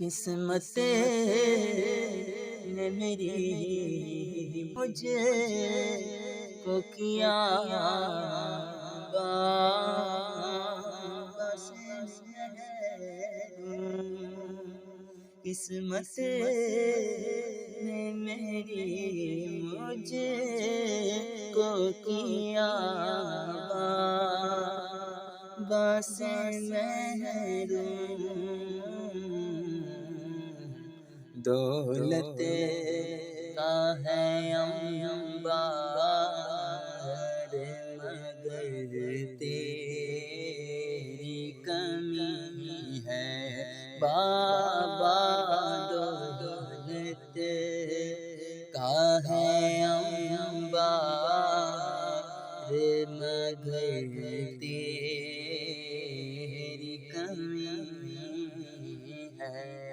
قسمت نے میری مجھے کو کیا بس قسمت نے میری مجھے کو کیا بس دولت کا ہے انبار مگر تیری کمی ہے بابا دولت کا ہے انبار مگر تیری کمی ہے